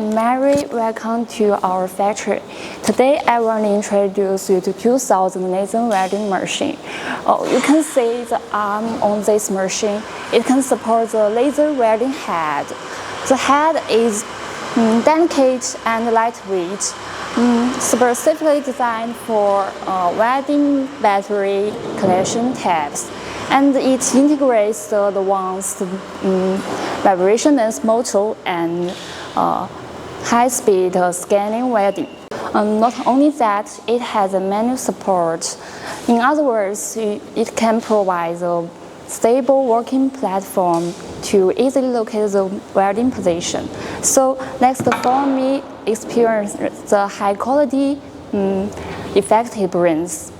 I'm Mary. Welcome to our factory. Today I want to introduce you to 2000 laser welding machine. You can see the arm on this machine. It can support the laser welding head. The head is delicate and lightweight, specifically designed for welding battery collection tabs. And it integrates the advanced vibrationless motor and high-speed scanning welding. Not only that, it has a manual support. In other words, it can provide a stable working platform to easily locate the welding position. So let's follow me experience the high-quality, effective brains.